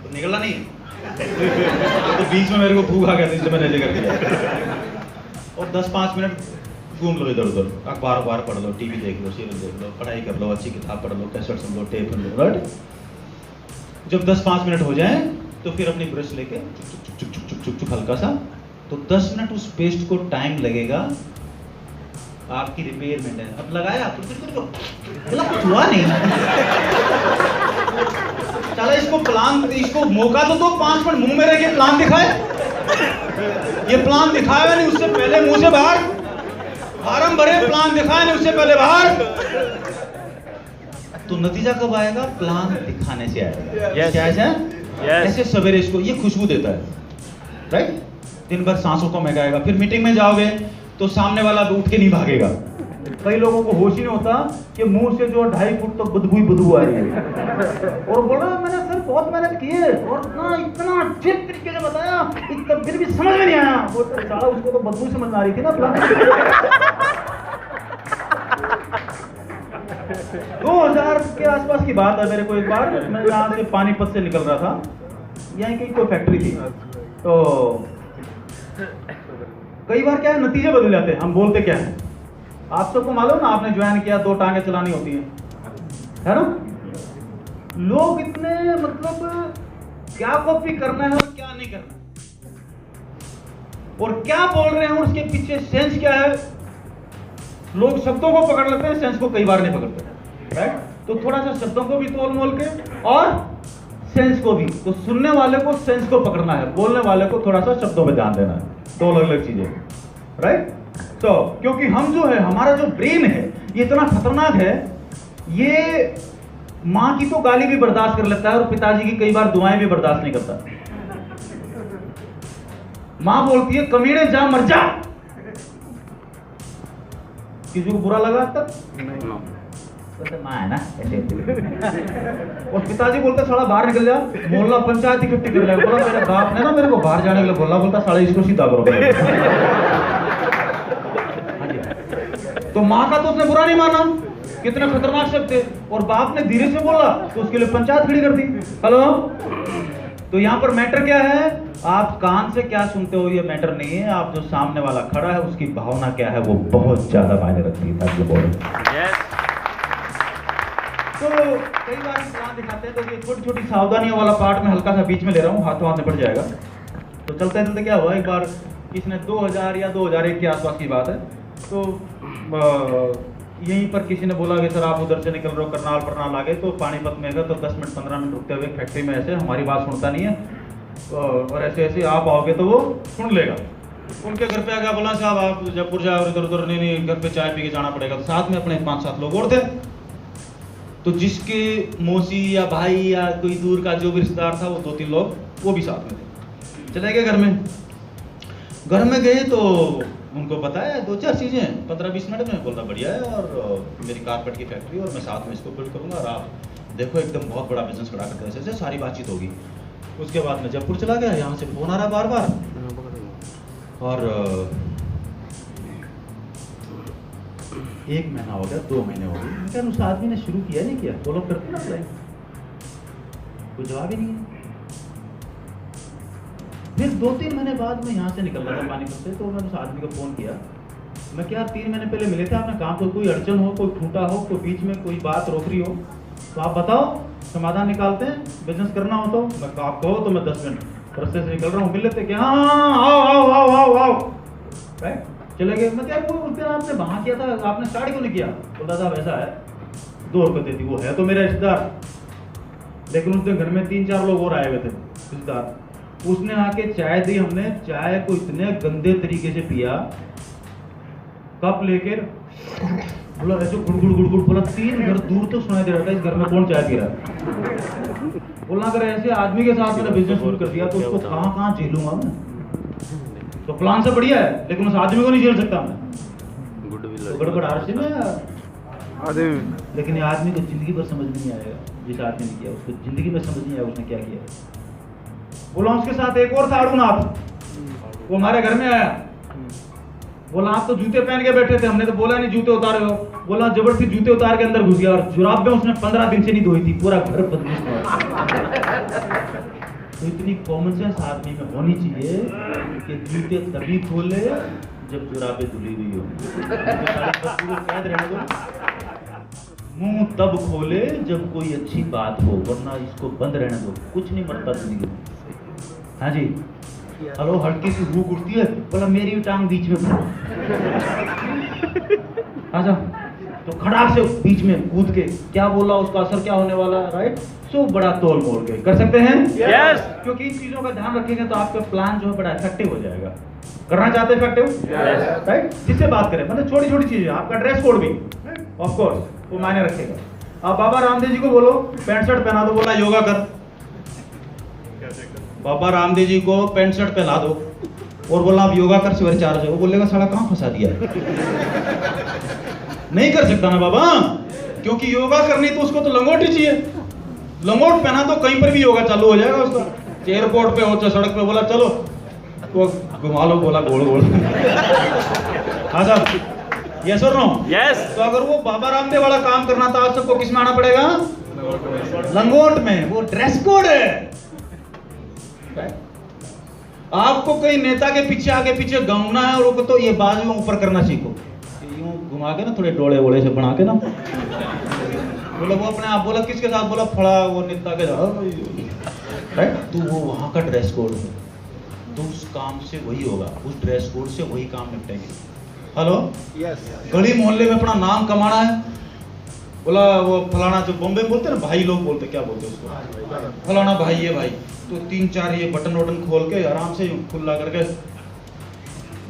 तो निकलना नहीं है। तो बीच में मेरे को भूख आ गया था, इसलिए मैंने ऐसे कर दिया। और 10-5 मिनट घूम लो इधर उधर, अखबार पढ़ लो, टीवी देख लो, सीरियल देख लो, पढ़ाई कर लो, अच्छी किताब पढ़ लो, कैसेट सुन लो, टेप सुन लो, राइट। जब 10-5 मिनट हो जाए तो फिर अपनी ब्रश लेके चुक चुक चुक चुक चुक हल्का सा, तो 10 मिनट उस पेस्ट को टाइम लगेगा आपकी रिपेयर में। अब लगाया कुछ हुआ नहीं। चला इसको प्लान, इसको मौका तो दो 5 मिनट मुंह में रह के प्लान दिखाए। ये प्लान दिखाया नहीं उससे पहले मुंह से बाहर, फार्म भरे प्लान दिखाया नहीं उससे पहले बाहर। तो नतीजा कब आएगा? प्लान दिखाने से आएगा। Yes. क्या है? Yes. ऐसे सवेरे इसको ये खुशबू देता है, राइट। दिन भर सांसों को महकाएगा। फिर मीटिंग में जाओगे तो सामने वाला भी उठ के नहीं भागेगा। कई लोगों को होश ही नहीं होता कि मुंह से जो 2.5 फुट तक बदबू ही बदबू आ रही है, और बोल रहा है मैंने सर बहुत मेहनत की है और ना इतना अच्छे तरीके से बताया, इतना फिर भी समझ में नहीं आया। वो साला उसको तो बदबू समझ आ रही थी ना। 2000 के आसपास की बात है। मेरे को एक बार, मैं यहाँ से पानीपत से निकल रहा था, यहाँ की कोई फैक्ट्री थी, तो कई बार क्या है नतीजे बदल जाते हैं। हम बोलते क्या है, आप सबको मालूम ना, आपने ज्वाइन किया 2 टांगे चलानी होती है ना। लोग इतने मतलब क्या कॉपी करना है और क्या नहीं करना है, और क्या बोल रहे हैं उसके पीछे सेंस क्या है। लोग शब्दों को पकड़ लेते हैं, सेंस को कई बार नहीं पकड़ते, राइट। तो थोड़ा सा शब्दों को भी तोल मोल के और सेंस को भी। तो सुनने वाले को सेंस को पकड़ना है, बोलने वाले को थोड़ा सा शब्दों पे ध्यान देना है। 2 अलग अलग चीजें, राइट। तो क्योंकि हम जो है, हमारा जो ब्रेन है ये इतना खतरनाक है, ये माँ की तो गाली भी बर्दाश्त कर लेता है और पिताजी की कई बार दुआएं भी बर्दाश्त नहीं करता। माँ बोलती है कमीने जा मर जा। किसी को बुरा लगा अब तक? तो माँ है ना ऐसे। और पिताजी बोलते साला बाहर निकल जा, मोहल्ला पंचायत इकट्ठी कर ले। बोला मेरे बाप ने ना मेरे को बाहर जाने के लिए बोला, बोलता साला इसको सीधा करो। तो माँ का तो उसने बुरा नहीं माना, कितने खतरनाक शब्द थे। और बाप ने धीरे से बोला तो उसके लिए पंचायत खड़ी कर दी। हेलो। तो यहाँ पर मैटर क्या है, आप कान से क्या सुनते हो ये मैटर नहीं है, आप जो सामने वाला खड़ा है उसकी भावना क्या है वो बहुत ज्यादा मायने रखती है। तो कई बार प्लान दिखाते हैं, तो ये छोटी छोटी सावधानियों वाला पार्ट में हल्का सा बीच में ले रहा हूँ, हाथों हाथ निपट जाएगा। तो चलते चलते क्या हुआ, एक बार किसने 2000 या 2001 के आसपास की बात है, तो यहीं पर किसी ने बोला कि सर आप उधर से निकल रहे हो, करनाल आ गए, तो पानीपत में गए, तो 10 मिनट 15 मिनट रुकते हुए फैक्ट्री में ऐसे हमारी बात सुनता नहीं है, और ऐसे ऐसे आप आओगे तो वो सुन लेगा। उनके घर पे आ गया, बोला साहब आप जयपुर जाओ और इधर उधर, नहीं घर पे चाय पी के जाना पड़ेगा। तो साथ में अपने 5-7 लोग और थे, तो जिसके मौसी या भाई या कोई दूर का जो भी रिश्तेदार था वो 2-3 लोग वो भी साथ में थे। चले गए घर में। घर में गए तो उनको बताया 2-4 चीज़ें 15-20 मिनट में। बोलता बढ़िया है, और मेरी कारपेट की फैक्ट्री और मैं साथ में इसको बिल्ड करूँगा, और आप देखो एकदम बहुत बड़ा बिजनेस खड़ा करते हैं। ऐसे सारी बातचीत होगी। उसके बाद मैं जयपुर चला गया, यहाँ से फ़ोन आ रहा बार बार, और 1 महीना हो गया, 2 महीने हो गए। क्या उस आदमी ने शुरू किया नहीं किया, फॉलो करते ना अप्लाई, कोई जवाब ही नहीं है। फिर 2-3 महीने बाद मैं यहाँ से निकल रहा था पानीपत से, तो मैंने उस आदमी को फ़ोन किया। मैं क्या 3 महीने पहले मिले थे, आपने कहा तो कोई अड़चन हो, कोई टूटा हो, कोई बीच में कोई बात रोक रही हो तो आप बताओ, समाधान निकालते हैं, बिजनेस करना हो तो। मैं आप कहो तो मैं 10 मिनट रस्ते से निकल रहा हूँ, मिल लेते क्या? हाँ आओ, राइट। चले गए। मैं क्या उस दिन आपने वहाँ किया था, आपने स्टार्ट क्यों नहीं किया? बोलता साहब ऐसा है, 2 रुपये देती, वो है तो मेरा रिश्तेदार, लेकिन उस दिन घर में 3-4 लोग और आए हुए थे रिश्तेदार। उसने आके चाय दी, हमने चाय को इतने गंदे तरीके से पिया, कप लेकर बोला ऐसे गुड़, बोला 3 घर दूर तो सुनाई दे रहा था इस घर में कौन चाय पी रहा है। बोला अगर ऐसे आदमी के साथ मैंने बिजनेस शुरू कर दिया तो उसको कहाँ झेलूंगा मैं। तो प्लान से बढ़िया है, लेकिन उस आदमी को नहीं झेल सकता मैं। तो गड़बड़ आरसी में यार, लेकिन ये आदमी को जिंदगी भर समझ में नहीं आएगा। जिस आदमी ने किया उसको जिंदगी में समझ नहीं आया उसने क्या किया। बोला उसके साथ एक और था अरुणाथ, वो हमारे घर में आया। बोला आप तो जूते पहन के बैठे थे, हमने तो बोला नहीं जूते उतारे हो। बोला जबरदस्ती जूते उतार के अंदर घुस गया, और जुराब में उसने 15 दिन से नहीं धोई थी, पूरा घर बदबू। तो इतनी कॉमन सेंस आदमी में होनी चाहिए कि जूते तभी खोले जब जुराबे धुली हुई हो, याद रहने दो। मुंह तब खोले जब कोई अच्छी बात हो, वरना इसको बंद रहने दो, कुछ नहीं मरता जिंदगी में। हाँ जी, हेलो, हल्की सी भूख उठती है, बोला मेरी टांग बीच में आजा, तो खड़ाक से बीच में कूद के क्या बोला, उसका असर क्या होने वाला है, राइट। सो बड़ा तोल मोल के कर सकते हैं, यस, क्योंकि इन चीजों का ध्यान रखेंगे तो आपका प्लान जो है बड़ा इफेक्टिव हो जाएगा। करना चाहते हैं इफेक्टिव, राइट। किससे बात करें, मतलब छोटी छोटी चीजें, आपका ड्रेस कोड भी ऑफ कोर्स वो मायने रखेगा। आप बाबा रामदेव जी को बोलो पैंट शर्ट पहना दो, बोला योगा कर। बाबा रामदेव जी को पैंट शर्ट पहना दो और बोला आप योगा कर सवेरे 4 बजे, वो बोलेगा साला कहाँ फंसा दिया है। नहीं कर सकता ना बाबा, क्योंकि योगा करनी तो उसको तो लंगोट ही चाहिए। लंगोट पहना तो कहीं पर भी योगा चालू हो जाएगा उसका। एयरपोर्ट पे हो, सड़क पे बोला चलो वो घुमा लो, बोला गोल गोल। हाँ साहब, यस और नो? यस। तो अगर वो बाबा रामदेव वाला काम करना था, आप सबको किस में आना पड़ेगा? लंगोट में। वो ड्रेस कोड है। आपको कहीं नेता के पीछे आगे पीछे घूमना है और तो ये बाजू ऊपर करना सीखो, यूं घुमा के ना, थोड़े डोले वोले से बना के ना। बोला वो अपने आप, बोला किसके साथ, बोला फड़ा वो नेता के साथ, राइट। तो वो वहां का ड्रेस कोड है, तो उस काम से वही होगा, उस ड्रेस कोड से वही काम निपटेंगे। Hello, yes. गली मोहल्ले में अपना नाम कमाना है, बोला वो फलाना, जो बॉम्बे में बोलते हैं ना भाई, लोग बोलते क्या बोलते हैं उसको, फलाना भाई है भाई, तो 3-4 ये बटन वटन खोल के आराम से खुला करके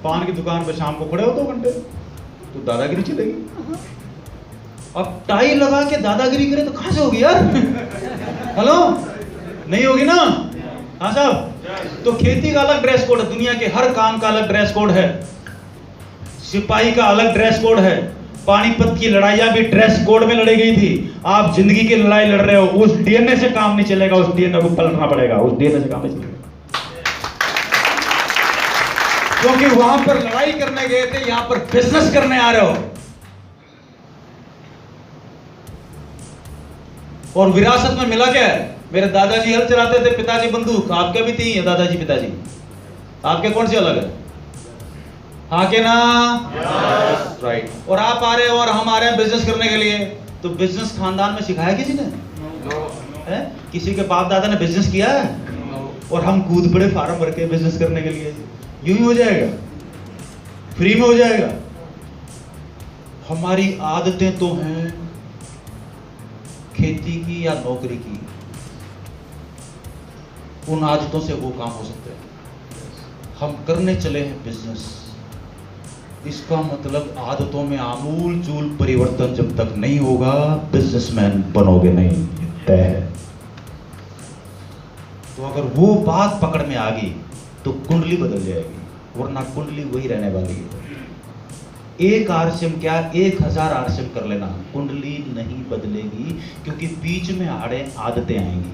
पान की दुकान पे शाम को खड़े हो 2 घंटे, तो दादागिरी चलेगी। अब टाई लगा के दादागिरी करे तो कहां से होगी यार? हेलो, नहीं होगी ना? हाँ साहब। तो खेती का अलग ड्रेस कोड है, दुनिया के हर काम का अलग ड्रेस कोड है, सिपाही का अलग ड्रेस कोड है। पानीपत की लड़ाइयां भी ड्रेस कोड में लड़ी गई थी। आप जिंदगी की लड़ाई लड़ रहे हो, उस डीएनए से काम नहीं चलेगा, उस डीएनए को पलटना पड़ेगा, उस डीएनए से काम नहीं चलेगा। क्योंकि वहां पर लड़ाई करने गए थे, यहां पर बिजनेस करने आ रहे हो। और विरासत में मिला क्या है? मेरे दादाजी हल चलाते थे, पिताजी बंदूक। आपके भी थी दादाजी पिताजी? आपके कौन से अलग है? हाँ के ना? yes. राइट। और आप आ रहे हो और हम आ रहे हैं बिजनेस करने के लिए, तो बिजनेस खानदान में सिखाया किसी ने? है? किसी के बाप दादा ने बिजनेस किया है? और हम कूद पड़े फार्म भर के बिजनेस करने के लिए। यूं ही हो जाएगा, फ्री में हो जाएगा। हमारी आदतें तो हैं खेती की या नौकरी की, उन आदतों से वो काम हो सकते हैं। हम करने चले हैं बिजनेस, इसका मतलब आदतों में आमूल चूल परिवर्तन जब तक नहीं होगा, बिजनेसमैन बनोगे नहीं, तय है। तो अगर वो बात पकड़ में आ गई तो कुंडली बदल जाएगी, वरना कुंडली वही रहने वाली है। एक आरसीएम क्या 1000 आरसीएम कर लेना, कुंडली नहीं बदलेगी, क्योंकि बीच में आदतें आएंगी।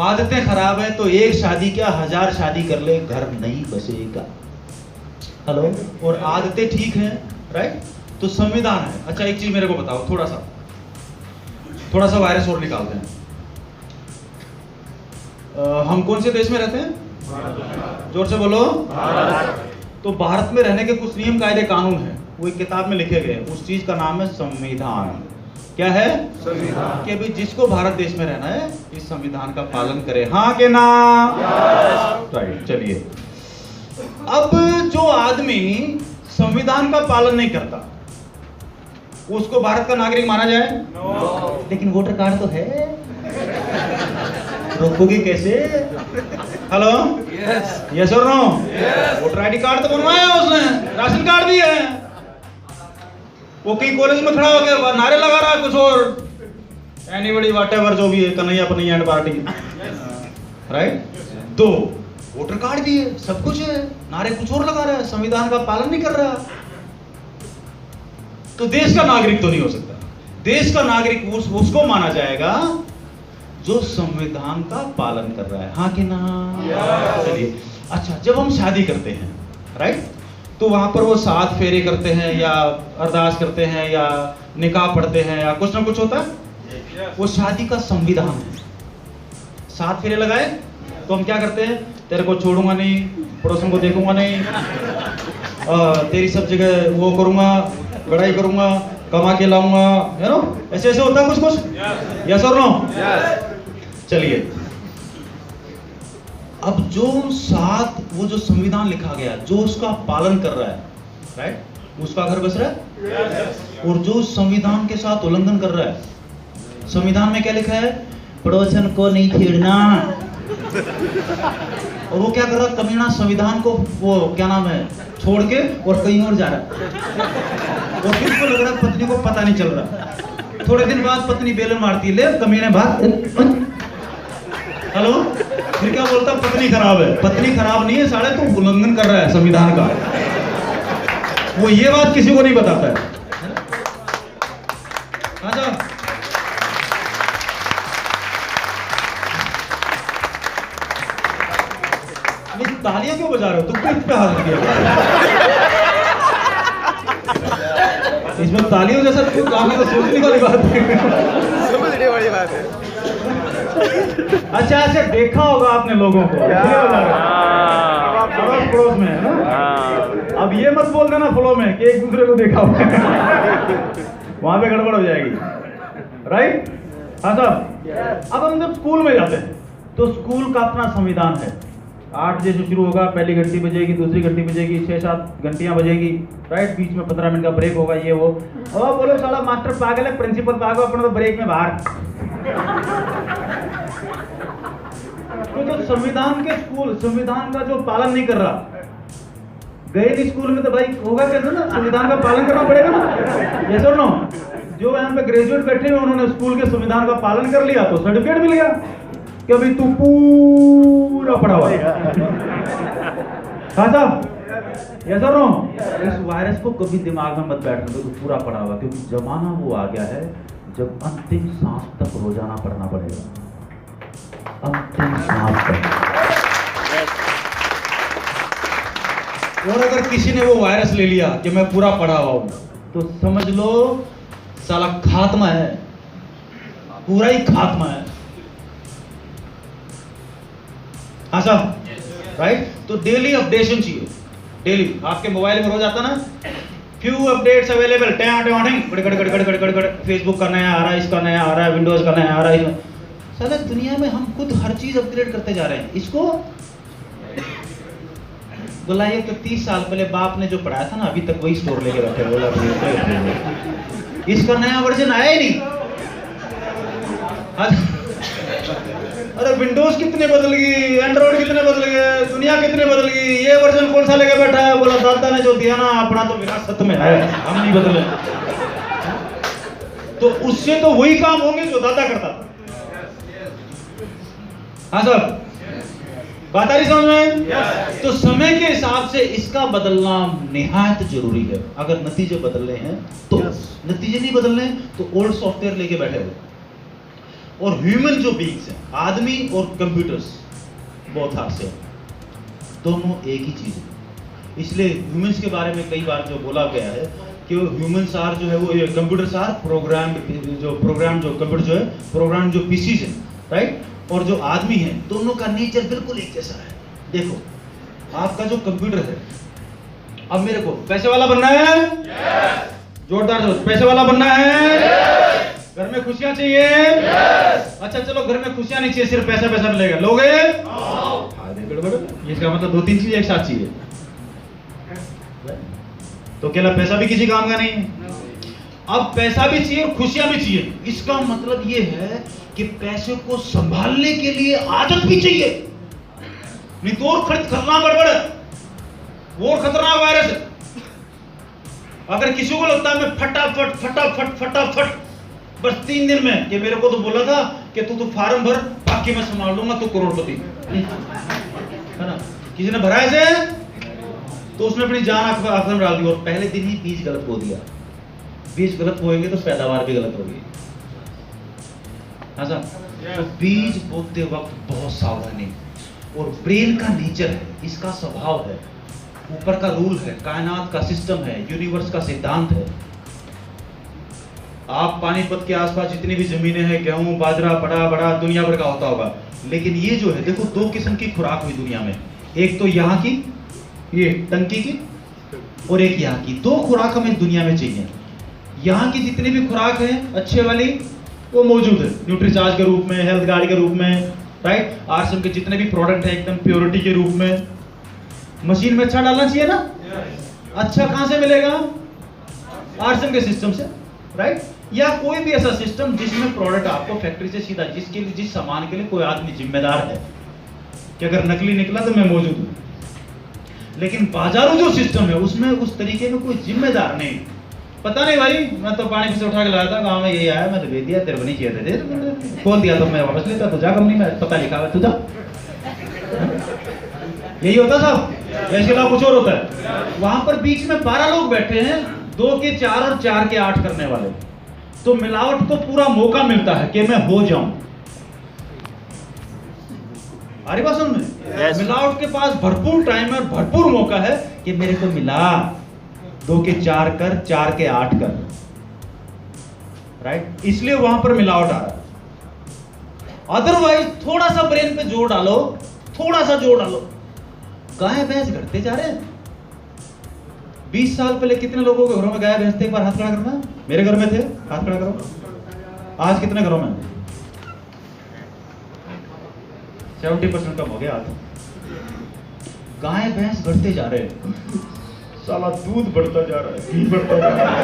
आदतें खराब है तो एक शादी क्या 1000 शादी कर ले, घर नहीं बसेगा। हेलो, और आदतें ठीक हैं, राइट, तो संविधान है। अच्छा एक चीज मेरे को बताओ, थोड़ा सा वायरस और निकालते हैं। हम कौन से देश में रहते हैं? जोर से बोलो। तो भारत में रहने के कुछ नियम कायदे कानून हैं, वो एक किताब में लिखे गए, उस चीज का नाम है संविधान। क्या है? संविधान। कि अभी जिसको भारत देश में रहना है इस संविधान का पालन करे, हाँ के ना? राइट। चलिए, अब जो आदमी संविधान का पालन नहीं करता, उसको भारत का नागरिक माना जाए? लेकिन वोटर कार्ड तो है, रोकोगे कैसे? हेलो, यस और नो? वोटर आईडी कार्ड तो बनवाया उसने, राशन कार्ड भी है। वो कहीं कॉलेज में खड़ा हो गया नारे लगा रहा है कुछ और, एनीबॉडी व्हाटएवर, जो भी है, कन्हैया पन्हैया एंड पार्टी, राइट। तो वोटर कार्ड भी है, सब कुछ है, नारे कुछ और लगा रहा है, संविधान का पालन नहीं कर रहा, तो देश का नागरिक तो नहीं हो सकता। देश का नागरिक उसको माना जाएगा जो संविधान का पालन कर रहा है, हाँ कि ना? चलिए, अच्छा जब हम शादी करते हैं, राइट, तो वहां पर वो 7 फेरे करते हैं या अरदास करते हैं या निकाह पढ़ते हैं या कुछ ना कुछ होता है, वो शादी का संविधान है। 7 फेरे लगाए तो हम क्या करते हैं, तेरे को छोड़ूंगा नहीं, पड़ोसन को देखूंगा नहीं, तेरी सब जगह वो करूंगा, लड़ाई करूंगा, कमा के लाऊंगा, है ना, ऐसे ऐसे होता है कुछ कुछ, यस और नो? चलिए, अब जो 7 वो जो संविधान लिखा गया, जो उसका पालन कर रहा है, राइट, उसका घर बस रहा है। और जो संविधान के साथ उल्लंघन कर रहा है, संविधान में क्या लिखा है, पड़ोसन को नहीं छेड़ना, और वो क्या कर रहा है, कमीना संविधान को वो क्या नाम है छोड़ के और कहीं और जा रहा है, और फिर को लग रहा है पत्नी को पता नहीं चल रहा। थोड़े दिन बाद पत्नी बेलन मारती है, ले कमीने भाग, हेलो, फिर क्या बोलता, पत्नी खराब है। पत्नी खराब नहीं है साले, तू उल्लंघन कर रहा है संविधान का। वो ये बात किसी को नहीं बताता है। अच्छा, तालियां क्यों बजा रहे हो, तुम किस पे हाथ रख दिया? इसमें तालियों जैसा क्यों काम है, तो सोचने वाली बात है। समझने वाली बात है। अच्छा, ऐसे देखा होगा आपने लोगों को, अड़ोस पड़ोस में, है ना? अब ये मत बोल देना फ्लो में कि एक दूसरे को देखा होगा, वहां पे गड़बड़ हो जाएगी, राइट? हाँ साहब, अब हम जब स्कूल में जाते हैं तो स्कूल का अपना संविधान है। 8 बजे से शुरू होगा, पहली घंटी बजेगी, दूसरी घंटी बजेगी, 6-7 घंटियां बजेगी, राइट, बीच में 15 मिनट का ब्रेक होगा, ये वो। और बोलो साला मास्टर पागल है, प्रिंसिपल पागल, अपना तो ब्रेक में बाहर। तो जो संविधान के स्कूल संविधान का जो पालन नहीं कर रहा, गए भी स्कूल में तो भाई होगा कैसे ना, संविधान का पालन करना पड़ेगा ना, यस और नो? जो यहाँ पे ग्रेजुएट बैठे हुए उन्होंने स्कूल के संविधान का पालन कर लिया तो सर्टिफिकेट मिल गया कि अभी तू पूरा पढ़ा हुआ है। हाँ साहब, यस और नो? इस वायरस को कभी दिमाग में मत बैठने दो, पूरा पढ़ा हुआ, क्योंकि जमाना वो आ गया है जब अंतिम सांस तक रोजाना पढ़ना पड़ेगा, अंतिम सांस तक। और अगर किसी ने वो वायरस ले लिया कि मैं पूरा पढ़ा हुआ हूं, तो समझ लो साला खात्मा है, पूरा ही खात्मा है। हाँ साहब, राइट? तो डेली अपडेशन चाहिए, डेली। आपके मोबाइल में रोज आता ना, फ्यू अपडेट्स अवेलेबल, फेसबुक का नया आ रहा है, इसका नया आ रहा है, विंडोज का नया आ रहा है। साला दुनिया में हम खुद हर चीज अपग्रेड करते जा रहे हैं। इसको बुलाइए तो 30 साल पहले बाप ने जो पढ़ाया था ना, अभी तक वही स्टोर लेके बैठे, बोला इसका नया वर्जन आया ही नहीं। अरे विंडोज कितने बदल गई, एंड्रॉइड कितने बदल गए, दुनिया कितने बदल गई, ये वर्जन कौन सा लेके बैठा है? बोला दादा ने जो दिया ना, अपना तो विरासत में है, हम नहीं बदले। तो उससे तो वही काम होंगे जो दादा करता था। हाँ साहब, बात आ रही समझ में? तो समय के हिसाब से इसका बदलना निहायत जरूरी है। अगर नतीजे बदलने हैं तो, नतीजे नहीं बदलने तो ओल्ड सॉफ्टवेयर लेके बैठे हो। और ह्यूमन जो बीइंग्स हैं, आदमी और कंप्यूटर्स बहुत हाथ से, दोनों एक ही चीज है। इसलिए ह्यूमंस के बारे में कई बार जो बोला गया है कि ह्यूमंस आर जो है वो कंप्यूटर्स आर प्रोग्राम जो कंप्यूटर जो है प्रोग्राम जो पीसीज है, राइट? और जो आदमी है, दोनों का नेचर बिल्कुल एक जैसा है। देखो, आपका जो कंप्यूटर है, अब मेरे को पैसे वाला बनना है, जोरदार से पैसे वाला बनना है, घर में खुशियां चाहिए, अच्छा चलो घर में खुशियां नहीं चाहिए, सिर्फ पैसा पैसा मिलेगा, लोगे? इसका मतलब 2-3 चीजें एक साथ चाहिए। तो केवल पैसा भी किसी काम का नहीं है। अब पैसा भी चाहिए और खुशियां भी चाहिए। इसका मतलब ये है कि पैसे को संभालने के लिए आदत भी चाहिए, नहीं तो और खतरनाक गड़बड़ है, वो खतरनाक वायरस है। अगर किसी को लगता है मैं फटाफट फटाफट फटाफट बस 3 दिन में, कि मेरे को तो बोला था कि तू तो फार्म भर, बाकी मैं संभाल लूंगा, तू करोड़पति है ना। किसी ने भरा ऐसे तो उसने अपनी जान आखिर में डाल दी और पहले दिन ही बीज गलत बो दिया। बीज गलत बोएंगे तो पैदावार भी गलत होगी। तो बीज बोते वक्त बहुत सावधानी, और ब्रेन का नेचर है, इसका स्वभाव है, ऊपर का रूल है, कायनात का सिस्टम है, यूनिवर्स का सिद्धांत है। आप पानीपत के आसपास जितनी भी जमीनें हैं, गेहूं बाजरा बड़ा बड़ा दुनिया भर का होता होगा, लेकिन ये जो है देखो, दो किस्म की खुराक हुई दुनिया में, एक तो यहाँ की, ये टंकी की, और एक यहाँ की। दो खुराक हमें दुनिया में चाहिए। यहाँ की जितनी भी खुराक है अच्छे वाली वो मौजूद है, न्यूट्रीचार्ज के रूप में, हेल्थ गार्ड के रूप में, राइट। आरसीएम के जितने भी प्रोडक्ट है एकदम प्योरिटी के रूप में। मशीन में अच्छा डालना चाहिए ना, अच्छा कहां से मिलेगा? आरसीएम के सिस्टम से, राइट। या कोई भी ऐसा सिस्टम जिसमें प्रोडक्ट आपको फैक्ट्री से सीधा, जिसके लिए, जिस सामान के लिए कोई आदमी जिम्मेदार है कि अगर नकली निकला तो मैं मौजूद हूं। लेकिन बाजारू जो सिस्टम है उसमें उस तरीके में कोई जिम्मेदार नहीं। पता नहीं भाई, मैं तो पानी से उठा के लाया था, गाँव में यही आया, मैं तो भेज दिया, तेरे को नहीं चाहिए थे, खोल दिया तो मैं वापस लेता, तो जा कंपनी में पता लिखा हुआ, तू जा। यही होता साहब, ऐसे अलावा कुछ और होता है। वहां पर बीच में 12 लोग बैठे हैं, 2 के 4 और 4 के 8 करने वाले। तो मिलावट को पूरा मौका मिलता है कि मैं हो जाऊं। अरे बात सुन में, मिलावट के पास भरपूर टाइम है और भरपूर मौका है कि मेरे को मिला, 2 के 4 कर, 4 के 8 कर, राइट। इसलिए वहां पर मिलावट आ रहा है। अदरवाइज थोड़ा सा ब्रेन पे जोर डालो, थोड़ा सा जोर डालो, गाय भैंस घटते जा रहे हैं। 20 साल पहले कितने लोगों के घरों में गाय भैंस थे? एक बार हाथ खड़ा करना। मेरे घर में थे, हाथ खड़ा करो। आज कितने घरों में? 70% कम हो गया हाथ। गाय भैंस घटते जा रहे हैं, साला दूध बढ़ता जा रहा है, घी बढ़ता जा रहा है,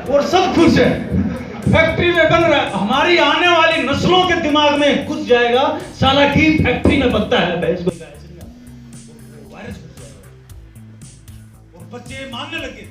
और सब खुश है। फैक्ट्री में बन रहा है, हमारी आने वाली नस्लों के दिमाग में घुस जाएगा, साला घी फैक्ट्री में बनता है, भैंस को वायरस घुस जाएगा और बच्चे मानने लगे।